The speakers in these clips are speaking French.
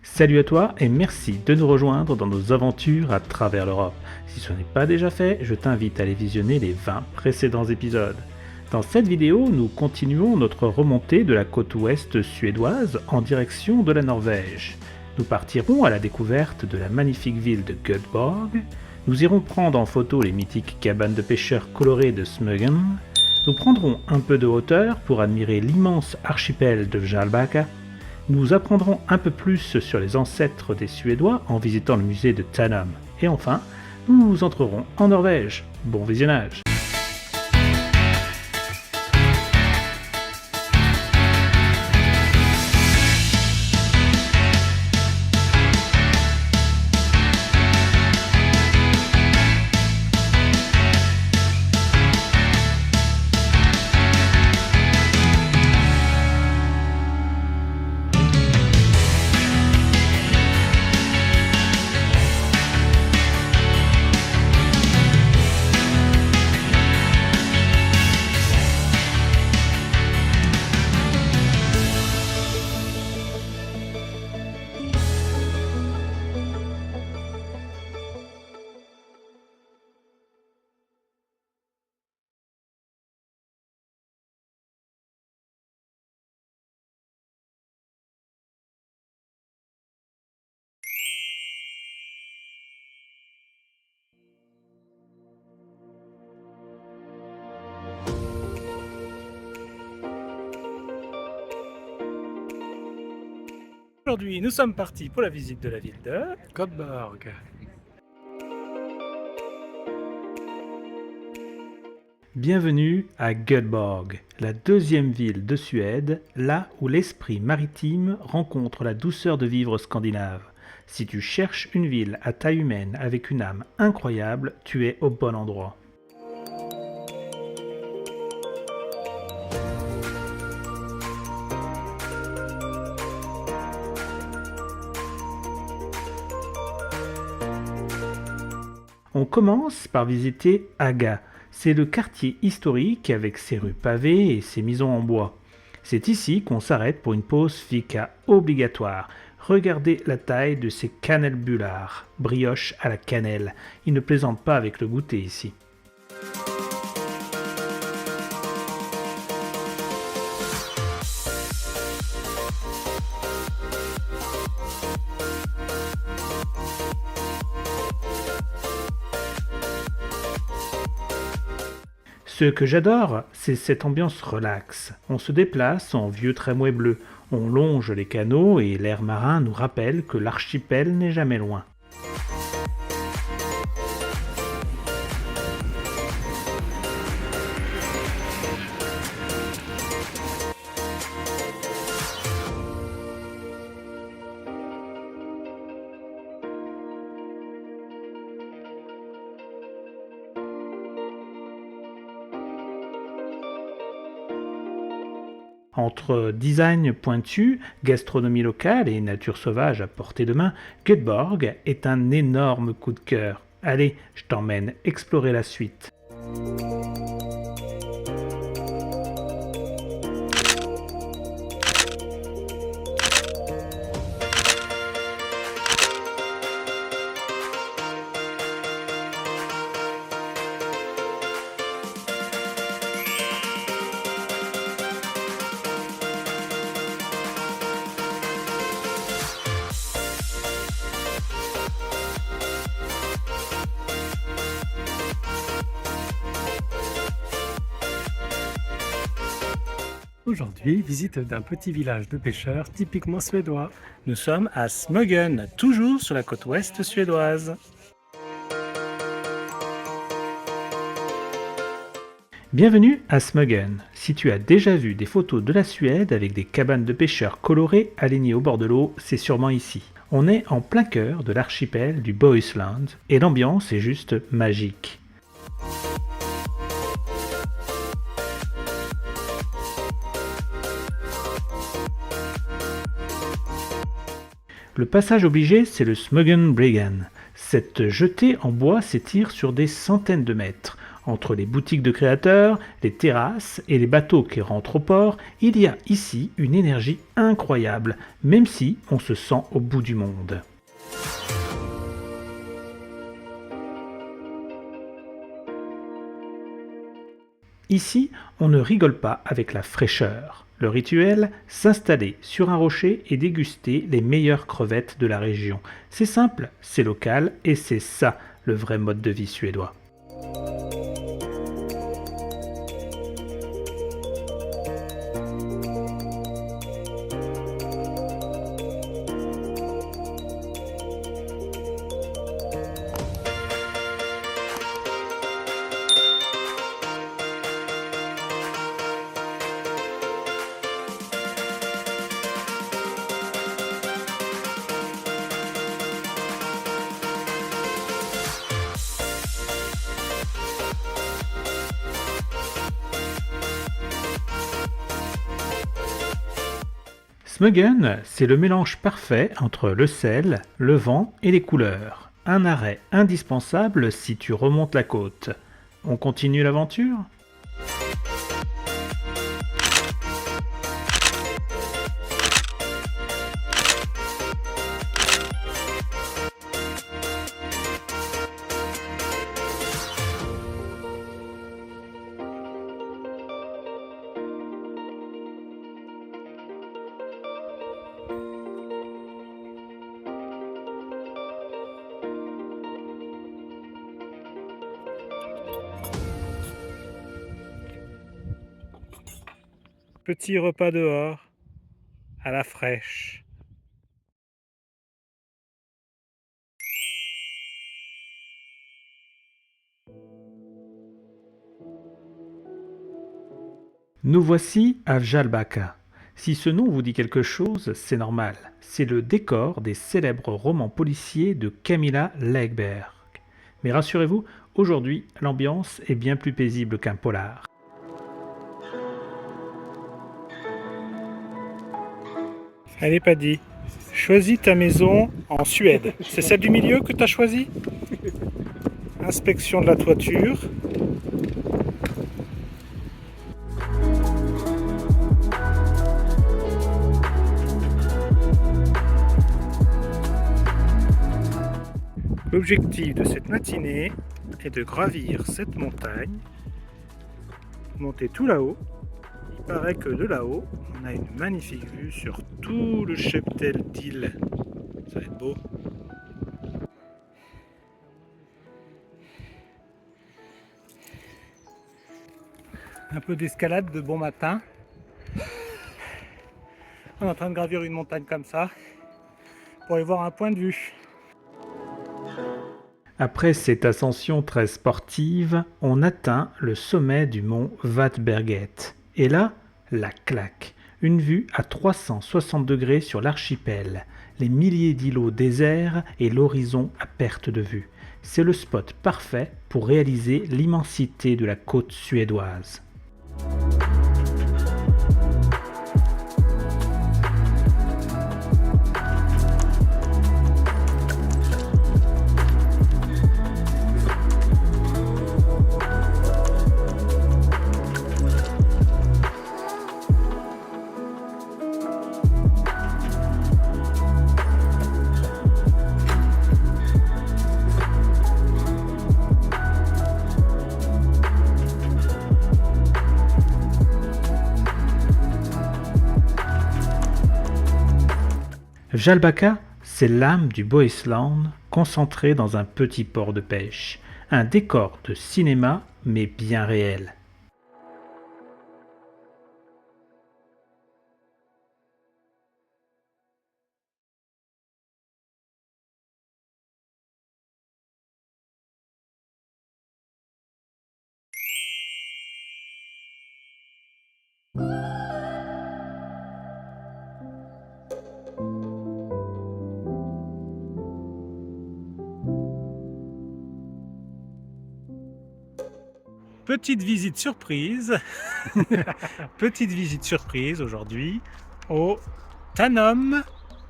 Salut à toi et merci de nous rejoindre dans nos aventures à travers l'Europe. Si ce n'est pas déjà fait, je t'invite à aller visionner les 20 précédents épisodes. Dans cette vidéo, nous continuons notre remontée de la côte ouest suédoise en direction de la Norvège. Nous partirons à la découverte de la magnifique ville de Göteborg. Nous irons prendre en photo les mythiques cabanes de pêcheurs colorées de Smögen. Nous prendrons un peu de hauteur pour admirer l'immense archipel de Fjällbacka. Nous apprendrons un peu plus sur les ancêtres des Suédois en visitant le musée de Tanum. Et enfin, nous entrerons en Norvège. Bon visionnage! Aujourd'hui, nous sommes partis pour la visite de la ville de Göteborg. Bienvenue à Göteborg, la deuxième ville de Suède, là où l'esprit maritime rencontre la douceur de vivre scandinave. Si tu cherches une ville à taille humaine avec une âme incroyable, tu es au bon endroit. On commence par visiter Haga. C'est le quartier historique avec ses rues pavées et ses maisons en bois. C'est ici qu'on s'arrête pour une pause fika obligatoire. Regardez la taille de ces cannelbullar, brioches à la cannelle. Ils ne plaisantent pas avec le goûter ici. Ce que j'adore, c'est cette ambiance relaxe. On se déplace en vieux tramway bleu, on longe les canaux et l'air marin nous rappelle que l'archipel n'est jamais loin. Entre design pointu, gastronomie locale et nature sauvage à portée de main, Göteborg est un énorme coup de cœur. Allez, je t'emmène explorer la suite. Aujourd'hui, visite d'un petit village de pêcheurs typiquement suédois. Nous sommes à Smögen, toujours sur la côte ouest suédoise. Bienvenue à Smögen. Si tu as déjà vu des photos de la Suède avec des cabanes de pêcheurs colorées alignées au bord de l'eau, c'est sûrement ici. On est en plein cœur de l'archipel du Bohuslän et l'ambiance est juste magique. Le passage obligé, c'est le Smögenbryggan. Cette jetée en bois s'étire sur des centaines de mètres. Entre les boutiques de créateurs, les terrasses et les bateaux qui rentrent au port, il y a ici une énergie incroyable, même si on se sent au bout du monde. Ici, on ne rigole pas avec la fraîcheur. Le rituel, s'installer sur un rocher et déguster les meilleures crevettes de la région. C'est simple, c'est local et c'est ça le vrai mode de vie suédois. Smögen, c'est le mélange parfait entre le sel, le vent et les couleurs. Un arrêt indispensable si tu remontes la côte. On continue l'aventure ? Petit repas dehors, à la fraîche. Nous voici à Vjalbacka. Si ce nom vous dit quelque chose, c'est normal. C'est le décor des célèbres romans policiers de Camilla Läckberg. Mais rassurez-vous, aujourd'hui, l'ambiance est bien plus paisible qu'un polar. Allez Paddy, choisis ta maison en Suède. C'est celle du milieu que tu as choisie ? Inspection de la toiture. L'objectif de cette matinée est de gravir cette montagne, monter tout là-haut. Il paraît que de là-haut, on a une magnifique vue sur tout le cheptel d'îles. Ça va être beau. Un peu d'escalade de bon matin. On est en train de gravir une montagne comme ça pour y voir un point de vue. Après cette ascension très sportive, on atteint le sommet du mont Vatberget. Et là, la claque. Une vue à 360 degrés sur l'archipel, les milliers d'îlots déserts et l'horizon à perte de vue. C'est le spot parfait pour réaliser l'immensité de la côte suédoise. Vjalbacka, c'est l'âme du Bohuslän concentrée dans un petit port de pêche. Un décor de cinéma, mais bien réel. Petite visite surprise. Petite visite surprise aujourd'hui au Tanum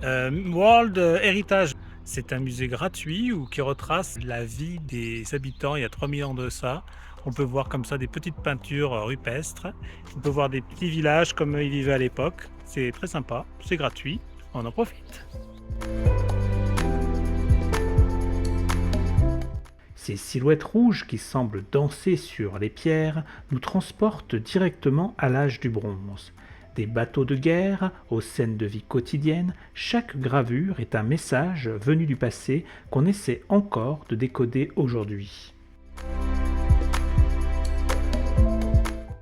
World Heritage. C'est un musée gratuit qui retrace la vie des habitants il y a 3000 ans de ça, On peut voir comme ça des petites peintures rupestres. On peut voir des petits villages comme ils vivaient à l'époque. C'est très sympa, c'est gratuit, on en profite. Ces silhouettes rouges qui semblent danser sur les pierres nous transportent directement à l'âge du bronze. Des bateaux de guerre aux scènes de vie quotidiennes, chaque gravure est un message venu du passé qu'on essaie encore de décoder aujourd'hui.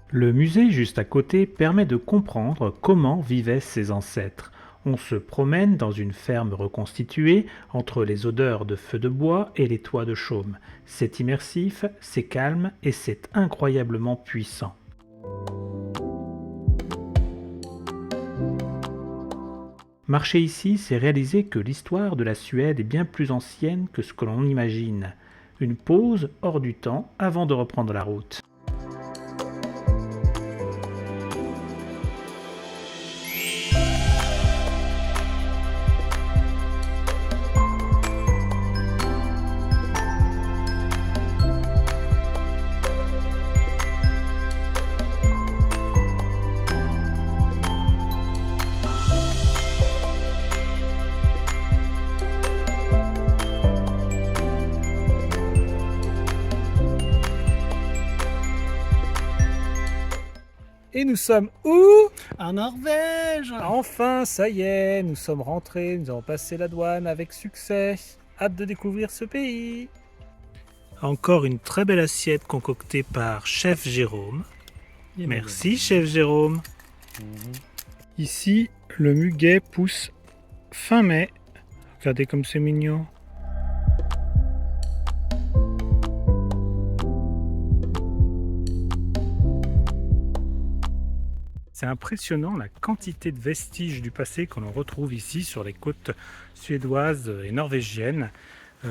Le musée juste à côté permet de comprendre comment vivaient ses ancêtres. On se promène dans une ferme reconstituée entre les odeurs de feux de bois et les toits de chaume. C'est immersif, c'est calme et c'est incroyablement puissant. Marcher ici, c'est réaliser que l'histoire de la Suède est bien plus ancienne que ce que l'on imagine. Une pause hors du temps avant de reprendre la route. Et nous sommes où? En Norvège! Enfin, ça y est, nous sommes rentrés, nous avons passé la douane avec succès. Hâte de découvrir ce pays. Encore une très belle assiette concoctée par Chef Jérôme. Merci Chef Jérôme. Ici, le muguet pousse fin mai. Regardez comme c'est mignon. C'est impressionnant la quantité de vestiges du passé qu'on retrouve ici sur les côtes suédoises et norvégiennes.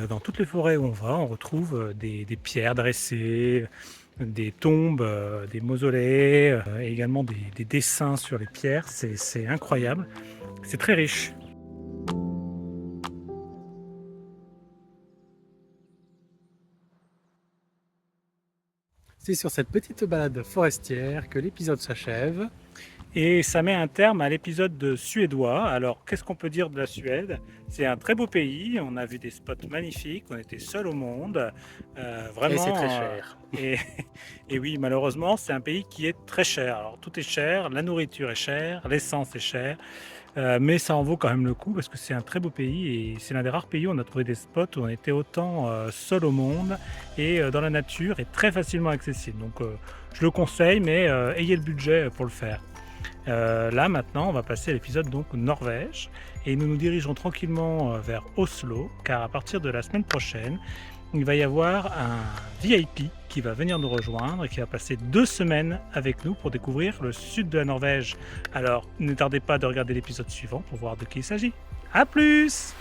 Dans toutes les forêts où on va, on retrouve des pierres dressées, des tombes, des mausolées, et également des dessins sur les pierres. C'est incroyable, c'est très riche. C'est sur cette petite balade forestière que l'épisode s'achève. Et ça met un terme à l'épisode suédois. Alors, qu'est-ce qu'on peut dire de la Suède? C'est un très beau pays, on a vu des spots magnifiques, on était seuls au monde. Vraiment, Et c'est très cher. Et oui, malheureusement, c'est un pays qui est très cher. Alors, tout est cher, la nourriture est chère, l'essence est chère. Mais ça en vaut quand même le coup parce que c'est un très beau pays et c'est l'un des rares pays où on a trouvé des spots où on était autant seul au monde et dans la nature et très facilement accessible. Donc je le conseille, mais ayez le budget pour le faire. Là maintenant, on va passer à l'épisode donc Norvège et nous nous dirigeons tranquillement vers Oslo car à partir de la semaine prochaine, il va y avoir un VIP qui va venir nous rejoindre et qui va passer 2 semaines avec nous pour découvrir le sud de la Norvège. Alors, ne tardez pas de regarder l'épisode suivant pour voir de qui il s'agit. À plus!